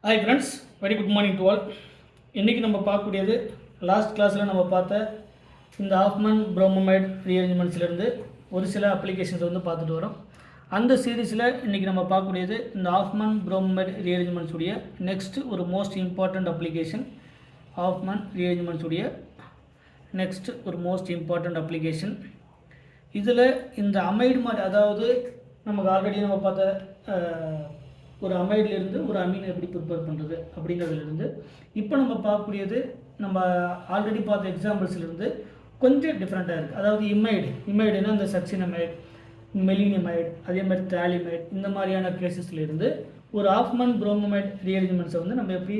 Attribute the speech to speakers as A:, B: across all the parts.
A: Hi friends, very good morning to all. இன்றைக்கி நம்ம பார்க்கக்கூடியது லாஸ்ட் கிளாஸில் நம்ம பார்த்த இந்த ஆஃப்மன் ப்ரோமோமைட் ரீஅரேஞ்ச்மெண்ட்ஸ்லேருந்து ஒரு சில அப்ளிகேஷன்ஸ் வந்து பார்த்துட்டு வரோம். அந்த சீரீஸில் இன்றைக்கி நம்ம பார்க்கக்கூடியது இந்த ஆஃப்மன் ப்ரோமோமைட் ரீஅரேஞ்ச்மெண்ட்ஸுடைய நெக்ஸ்ட் ஒரு மோஸ்ட் இம்பார்ட்டண்ட் அப்ளிகேஷன். ஆஃப்மன் ரீஅரேஞ்ச்மெண்ட்ஸுடைய நெக்ஸ்ட் ஒரு மோஸ்ட் இம்பார்ட்டண்ட் அப்ளிகேஷன். இதில் இந்த அமைடு மாதிரி, அதாவது நமக்கு ஆல்ரெடி நம்ம பார்த்த ஒரு அமைட்லேருந்து ஒரு அமீனை எப்படி ப்ரிப்பேர் பண்ணுறது அப்படிங்கிறதுலேருந்து இப்போ நம்ம பார்க்கக்கூடியது நம்ம ஆல்ரெடி பார்த்த எக்ஸாம்பிள்ஸ்லேருந்து கொஞ்சம் டிஃப்ரெண்ட்டாக இருக்குது. அதாவது இமைடுனா இந்த சக்சினமைட், மெலினிமைட், அதே மாதிரி தாலிமைட், இந்த மாதிரியான கேசஸ்லேருந்து ஒரு ஆஃப்மன் ப்ரோமோமைட் ரீஅரேஞ்ச்மெண்ட்ஸை வந்து நம்ம எப்படி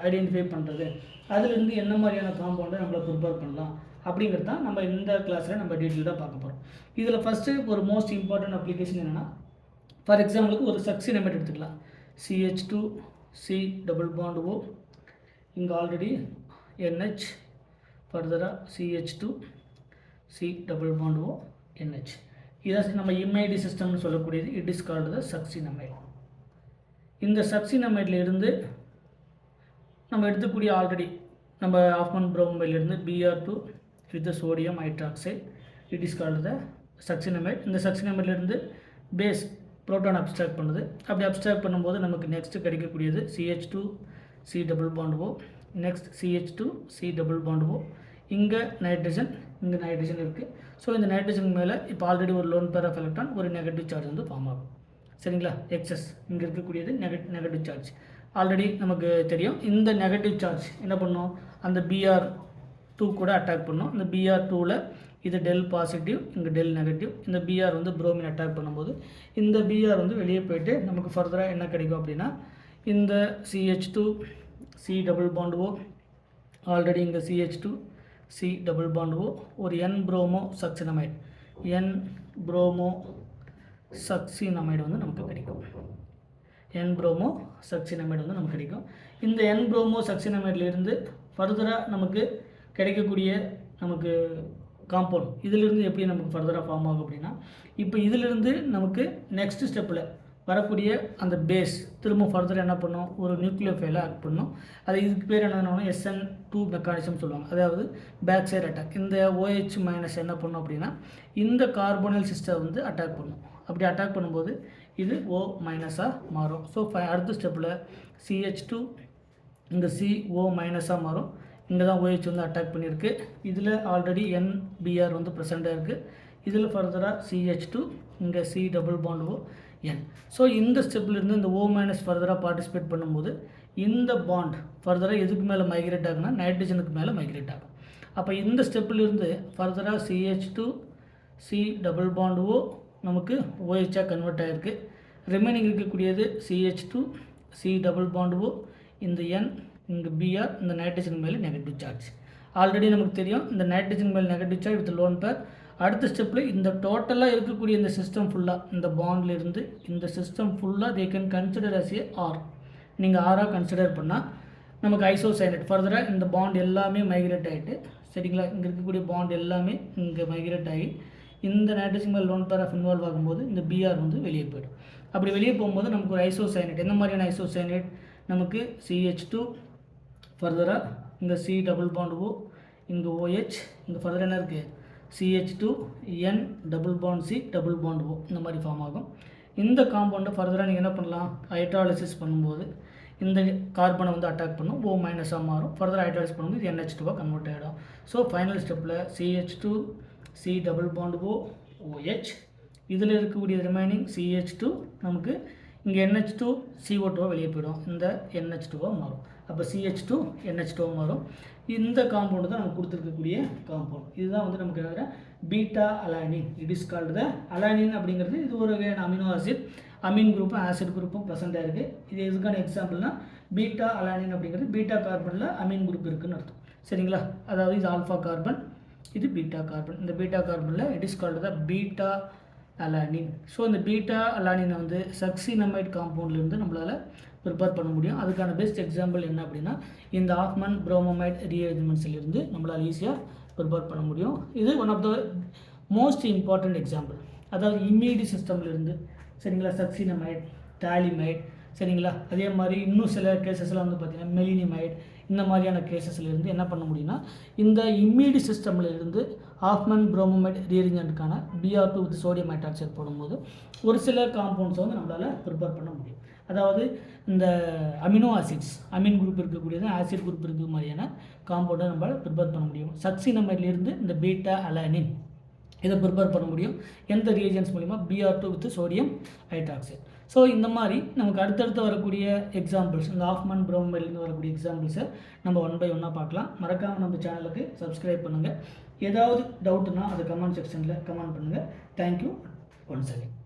A: ஐடென்டிஃபை பண்ணுறது, அதுலேருந்து என்ன மாதிரியான காம்பவுண்டை நம்மளை ப்ரிப்பேர் பண்ணலாம் அப்படிங்கிறது தான் நம்ம இந்த கிளாஸில் நம்ம டீட்டெயிலாக பார்க்க போகிறோம். இதில் ஃபஸ்ட்டு ஒரு மோஸ்ட் இம்பார்ட்டன்ட் அப்ளிகேஷன் என்னென்னா, ஃபார் எக்ஸாம்பிளுக்கு ஒரு சக்சினமைட் எடுத்துக்கலாம். CH2 C double bond O, இங்கே ஆல்ரெடி NH, ஃபர்தராக CH2 C double bond O NH. இதான் நம்ம இமைடி சிஸ்டம்னு சொல்லக்கூடியது. It is called the succinimide. இந்த சக்சினமைட்ல இருந்து நம்ம எடுத்துக்கூடிய ஆல்ரெடி நம்ம ஆஃப்மன் ப்ரோமோமைட்லேருந்து Br2 with sodium hydroxide, it is called the succinimide. இந்த சக்சினமைட்லேருந்து பேஸ் புரோட்டான் அப்ஸ்ட்ராக்ட் பண்ணுது. அப்படி அப்ஸ்ட்ராக்ட் பண்ணும்போது நமக்கு நெக்ஸ்ட்டு கிடைக்கக்கூடியது CH2 C double bond O, next CH2 C double bond O. இங்கே நைட்ரஜன் இருக்குது. ஸோ இந்த நைட்ரஜன் மேலே இப்போ ஆல்ரெடி ஒரு லோன் பேர் ஆஃப் எலக்ட்ரான், ஒரு நெகட்டிவ் சார்ஜ் வந்து ஃபார்ம் ஆகும். சரிங்களா? எக்ஸஸ் இங்கே இருக்கக்கூடியது நெகட்டிவ் சார்ஜ். ஆல்ரெடி நமக்கு தெரியும். இந்த நெகட்டிவ் சார்ஜ் என்ன பண்ணும், அந்த Br2 கூட அட்டாக் பண்ணும். இந்த Br2ல் இது டெல் பாசிட்டிவ், இங்கே டெல் நெகட்டிவ். இந்த Br வந்து புரோமின் அட்டாக் பண்ணும்போது இந்த Br வந்து வெளியே போயிட்டு நமக்கு ஃபர்தராக என்ன கிடைக்கும் அப்படின்னா, இந்த CH2 C double bond O, already இங்கே CH2 C double bond O, ஒரு N ப்ரோமோ சக்சினமைட், N ப்ரோமோ சக்சினமைடு வந்து நமக்கு கிடைக்கும். N ப்ரோமோ சக்சினமைடு வந்து நமக்கு கிடைக்கும். இந்த N ப்ரோமோ சக்சினமைட்லேருந்து ஃபர்தராக நமக்கு கிடைக்கக்கூடிய நமக்கு காம்பவுண்ட் இதிலிருந்து எப்படி நமக்கு ஃபர்தராக ஃபார்ம் ஆகும் அப்படின்னா, இப்போ இதிலிருந்து நமக்கு நெக்ஸ்ட் ஸ்டெப்பில் வரக்கூடிய அந்த பேஸ் திரும்ப ஃபர்தராக என்ன பண்ணும், ஒரு நியூக்ளியோஃபைலை ஆக்ட் பண்ணும். அது இதுக்கு பேர் என்னன்னா SN2 மெக்கானிசம் சொல்லுவாங்க. அதாவது பேக் சைடு அட்டாக். இந்த OH மைனஸ் என்ன பண்ணும் அப்படின்னா இந்த கார்போனைல் சிஸ்டம் வந்து அட்டாக் பண்ணும். அப்படி அட்டாக் பண்ணும்போது இது O மைனஸாக மாறும். ஸோ அடுத்த ஸ்டெப்பில் CH2 இந்த CO மைனஸாக மாறும். இங்கே தான் OH வந்து அட்டாக் பண்ணியிருக்கு. இதில் ஆல்ரெடி NBr வந்து ப்ரெசென்ட்டாக இருக்குது. இதில் ஃபர்தராக CH2, இங்கே C double bond O N. So இந்த ஸ்டெப்லேருந்து இந்த O மைனஸ் ஃபர்தராக பார்ட்டிசிபேட் பண்ணும்போது இந்த பாண்ட் ஃபர்தராக எதுக்கு மேலே மைக்ரேட் ஆகுனா நைட்ரஜனுக்கு மேலே மைக்ரேட் ஆகும். அப்போ இந்த ஸ்டெப்லேருந்து ஃபர்தராக CH2 C double bond O நமக்கு OH-ஆக கன்வெர்ட் ஆகிருக்கு. ரிமைனிங் இருக்கக்கூடியது CH2 C double bond O, இந்த N, இங்கே Br, இந்த நைட்ரஜன் மேலே நெகட்டிவ் சார்ஜ். ஆல்ரெடி நமக்கு தெரியும் இந்த நைட்ரஜன் மேலே negative charge with lone pair. அடுத்த ஸ்டெப்பில் இந்த டோட்டலாக இருக்கக்கூடிய இந்த சிஸ்டம் ஃபுல்லாக, இந்த பாண்ட்லேருந்து இந்த சிஸ்டம் ஃபுல்லாக they can consider as a R. நீங்கள் ஆராக கன்சிடர் பண்ணால் நமக்கு ஐசோசைனேட் ஃபர்தராக இந்த பாண்ட் எல்லாமே மைக்ரேட் ஆகிட்டு, சரிங்களா, இங்கே இருக்கக்கூடிய பாண்ட் எல்லாமே இங்கே மைக்ரேட் ஆகி இந்த நைட்ரஜன் மேலே லோன் பேர் ஆஃப் இன்வால்வ் ஆகும்போது இந்த Br வந்து வெளியே போய்டும். அப்படி வெளியே போகும்போது நமக்கு ஒரு ஐசோசைனேட். எந்த மாதிரியான ஐசோசைனேட், நமக்கு CH2 ஃபர்தராக இங்கே C டபுள் பாண்ட் O, இங்கே OH, இங்கே ஃபர்தராக என்ன இருக்குது CH2 N double bond C double bond O, இந்த மாதிரி ஃபார்ம் ஆகும். இந்த காம்பவுண்டை ஃபர்தராக நீங்கள் என்ன பண்ணலாம், ஹைட்ராலிசிஸ் பண்ணும்போது இந்த கார்பனை வந்து அட்டாக் பண்ணும், O மைனஸாக மாறும். ஃபர்தராக ஹைட்ராலிசிஸ் பண்ணும்போது NH2 கன்வெர்ட் ஆகிடும். ஸோ ஃபைனல் ஸ்டெப்பில் CH2 C double bond O OH, இதில் இருக்கக்கூடிய ரிமைனிங் CH2 நமக்கு இங்கே NH2 CO2 வெளியே போயிடும், இந்த NH2 மாறும். அப்போ CH2 NH2 மாறும். இந்த காம்பவுண்டு தான் நமக்கு கொடுத்துருக்கக்கூடிய காம்பவுண்ட். இதுதான் வந்து நமக்கு என்ன beta alanine. It is called the alanine அப்படிங்கிறது இது ஒரு அமினோ ஆசிட். அமீன் குரூப்பும் ஆசிட் குரூப்பும் ப்ரெசென்ட்டாக இருக்குது. இது எதுக்கான எக்ஸாம்பிள்னா பீட்டா அலானின் அப்படிங்கிறது பீட்டா கார்பனில் அமீன் குரூப் இருக்குதுன்னு அர்த்தம். சரிங்களா? அதாவது இது ஆல்ஃபா கார்பன், இது பீட்டா கார்பன். இந்த பீட்டா கார்பனில் it is called the beta alanine. So இந்த பீட்டா அலானினை வந்து சக்சினமைட் காம்பவுண்ட்லேருந்து நம்மளால் ப்ரிப்பேர் பண்ண முடியும். அதுக்கான பெஸ்ட் எக்ஸாம்பிள் என்ன அப்படின்னா இந்த ஆஃப்மன் ப்ரோமோமைட் ரீஅரேஞ்ச்மெண்ட்ஸ்லேருந்து நம்மளால் ஈஸியாக ப்ரிப்பேர் பண்ண முடியும். இது one of the most important example. அதாவது இமீடி சிஸ்டம்லேருந்து, சரிங்களா, சக்சினமைட், தாலிமைட், சரிங்களா. அதே மாதிரி இன்னும் சில கேசஸ்லாம் வந்து பார்த்திங்கன்னா மெலினிமைட் இந்த மாதிரியான கேசஸ்லேருந்து என்ன பண்ண முடியும்னா இந்த இம்மீடி சிஸ்டமில் இருந்து ஹாஃப்மேன் புரோமோமைட் ரீஅரேஞ்ச்மெண்ட்டுக்கான Br2 வித் சோடியம் ஹைட்ராக்சைடு போடும்போது ஒரு சில காம்பவுண்ட்ஸை வந்து நம்மளால் ப்ரிப்பேர் பண்ண முடியும். அதாவது இந்த அமினோ ஆசிட்ஸ் அமீன் குரூப் இருக்கக்கூடியது ஆசிட் குரூப் இருக்கிற மாதிரியான காம்பவுண்டை நம்மளால் ப்ரிப்பேர் பண்ண முடியும். சக்சினமைட்லேருந்து இந்த பீட்டா அலானின் இதை ப்ரிப்பேர் பண்ண முடியும். எந்த ரியேஜன்ஸ் மூலிமா Br2 with sodium hydroxide. So இந்த மாதிரி நமக்கு அடுத்தடுத்து வரக்கூடிய எக்ஸாம்பிள்ஸ் இந்த ஹாஃப்மேன் புரோமோமைட்லேருந்து வரக்கூடிய எக்ஸாம்பிள்ஸை நம்ம 1 by 1 பார்க்கலாம். மறக்காமல் நம்ம சேனலுக்கு சப்ஸ்கிரைப் பண்ணுங்கள். ஏதாவது டவுட்னா அதை கமெண்ட் செக்ஷனில் கமெண்ட் பண்ணுங்கள். Thank you once again.